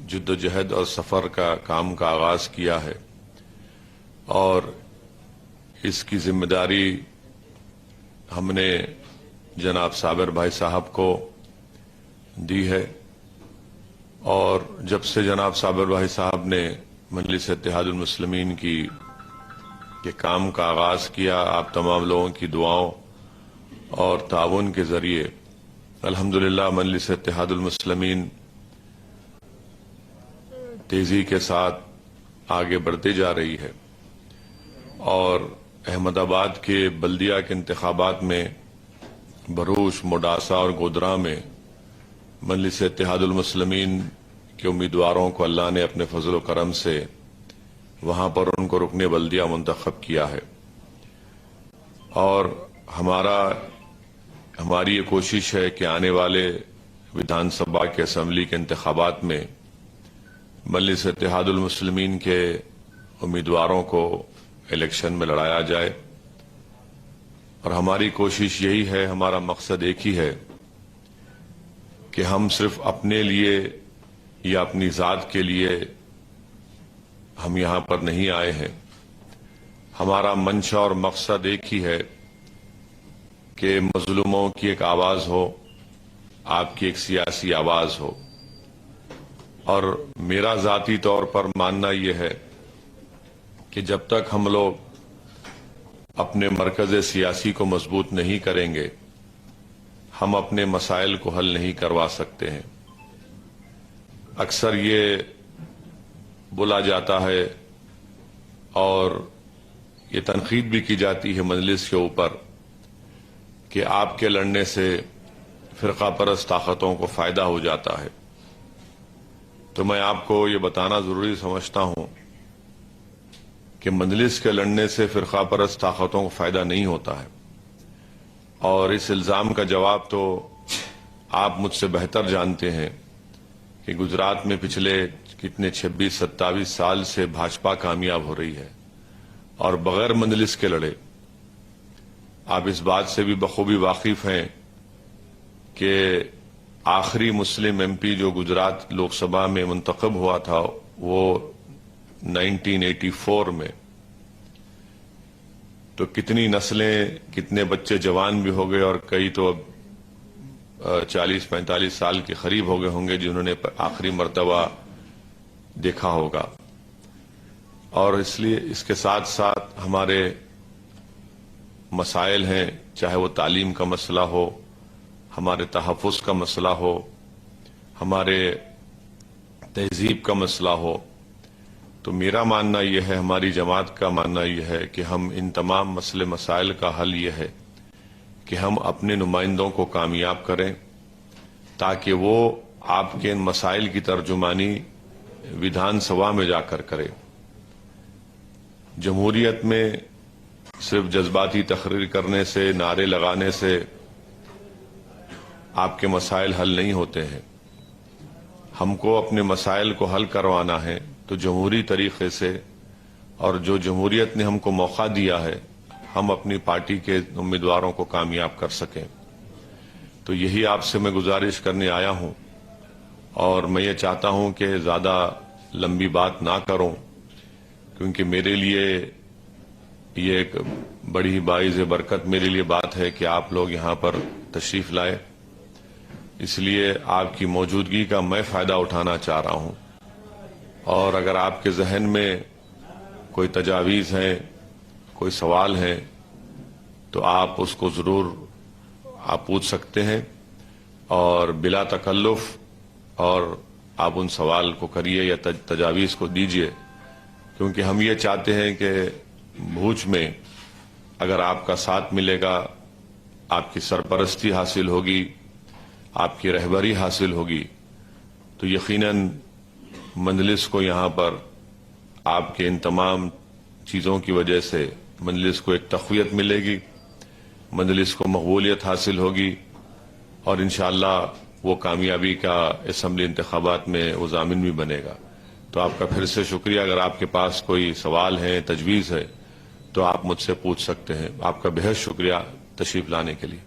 جدوجہد اور سفر کا کام کا آغاز کیا ہے اور اس کی ذمہ داری ہم نے جناب صابر بھائی صاحب کو دی ہے، اور جب سے جناب صابر بھائی صاحب نے مجلس اتحاد المسلمین کے کام کا آغاز کیا، آپ تمام لوگوں کی دعاؤں اور تعاون کے ذریعے الحمدللہ مجلس اتحاد المسلمین تیزی کے ساتھ آگے بڑھتے جا رہی ہے، اور احمد آباد کے بلدیہ کے انتخابات میں بھروچ، موڈاسا اور گودرا میں مجلس اتحاد المسلمین کے امیدواروں کو اللہ نے اپنے فضل و کرم سے وہاں پر ان کو رکن بلدیہ منتخب کیا ہے، اور ہماری یہ کوشش ہے کہ آنے والے ودھان سبھا کے اسمبلی کے انتخابات میں مجلس اتحاد المسلمین کے امیدواروں کو الیکشن میں لڑایا جائے، اور ہماری کوشش یہی ہے، ہمارا مقصد ایک ہی ہے کہ ہم صرف اپنے لیے یا اپنی ذات کے لیے ہم یہاں پر نہیں آئے ہیں، ہمارا منشا اور مقصد ایک ہی ہے کہ مظلوموں کی ایک آواز ہو، آپ کی ایک سیاسی آواز ہو، اور میرا ذاتی طور پر ماننا یہ ہے کہ جب تک ہم لوگ اپنے مرکز سیاسی کو مضبوط نہیں کریں گے، ہم اپنے مسائل کو حل نہیں کروا سکتے ہیں۔ اکثر یہ بولا جاتا ہے اور یہ تنقید بھی کی جاتی ہے مجلس کے اوپر کہ آپ کے لڑنے سے فرقہ پرست طاقتوں کو فائدہ ہو جاتا ہے، تو میں آپ کو یہ بتانا ضروری سمجھتا ہوں کہ مجلس کے لڑنے سے فرقہ پرست طاقتوں کو فائدہ نہیں ہوتا ہے، اور اس الزام کا جواب تو آپ مجھ سے بہتر جانتے ہیں کہ گجرات میں پچھلے کتنے 26-27 سال سے بھاجپا کامیاب ہو رہی ہے اور بغیر مجلس کے لڑے۔ آپ اس بات سے بھی بخوبی واقف ہیں کہ آخری مسلم ایم پی جو گجرات لوک سبھا میں منتخب ہوا تھا وہ 1984 میں، تو کتنی نسلیں، کتنے بچے جوان بھی ہو گئے، اور کئی تو اب 40-45 سال کے قریب ہو گئے ہوں گے جنہوں نے آخری مرتبہ دیکھا ہوگا۔ اور اس لیے اس کے ساتھ ساتھ ہمارے مسائل ہیں، چاہے وہ تعلیم کا مسئلہ ہو، ہمارے تحفظ کا مسئلہ ہو، ہمارے تہذیب کا مسئلہ ہو، تو میرا ماننا یہ ہے، ہماری جماعت کا ماننا یہ ہے کہ ہم ان تمام مسئلے مسائل کا حل یہ ہے کہ ہم اپنے نمائندوں کو کامیاب کریں تاکہ وہ آپ کے ان مسائل کی ترجمانی ودھان سبھا میں جا کر کرے۔ جمہوریت میں صرف جذباتی تقریر کرنے سے، نعرے لگانے سے آپ کے مسائل حل نہیں ہوتے ہیں۔ ہم کو اپنے مسائل کو حل کروانا ہے تو جمہوری طریقے سے، اور جو جمہوریت نے ہم کو موقع دیا ہے ہم اپنی پارٹی کے امیدواروں کو کامیاب کر سکیں۔ تو یہی آپ سے میں گزارش کرنے آیا ہوں، اور میں یہ چاہتا ہوں کہ زیادہ لمبی بات نہ کروں، کیونکہ میرے لیے یہ ایک بڑی ہی باعث برکت میرے لیے بات ہے کہ آپ لوگ یہاں پر تشریف لائے، اس لیے آپ کی موجودگی کا میں فائدہ اٹھانا چاہ رہا ہوں، اور اگر آپ کے ذہن میں کوئی تجاویز ہیں، کوئی سوال ہیں، تو آپ اس کو ضرور آپ پوچھ سکتے ہیں، اور بلا تکلف، اور آپ ان سوال کو کریے یا تجاویز کو دیجیے، کیونکہ ہم یہ چاہتے ہیں کہ بھوج میں اگر آپ کا ساتھ ملے گا، آپ کی سرپرستی حاصل ہوگی، آپ کی رہبری حاصل ہوگی، تو یقیناً مجلس کو یہاں پر آپ کے ان تمام چیزوں کی وجہ سے مجلس کو ایک تقویت ملے گی، مجلس کو مقبولیت حاصل ہوگی، اور انشاءاللہ وہ کامیابی کا اسمبلی انتخابات میں وہ ضامن بھی بنے گا۔ تو آپ کا پھر سے شکریہ۔ اگر آپ کے پاس کوئی سوال ہے، تجویز ہے، تو آپ مجھ سے پوچھ سکتے ہیں۔ آپ کا بہت شکریہ تشریف لانے کے لیے۔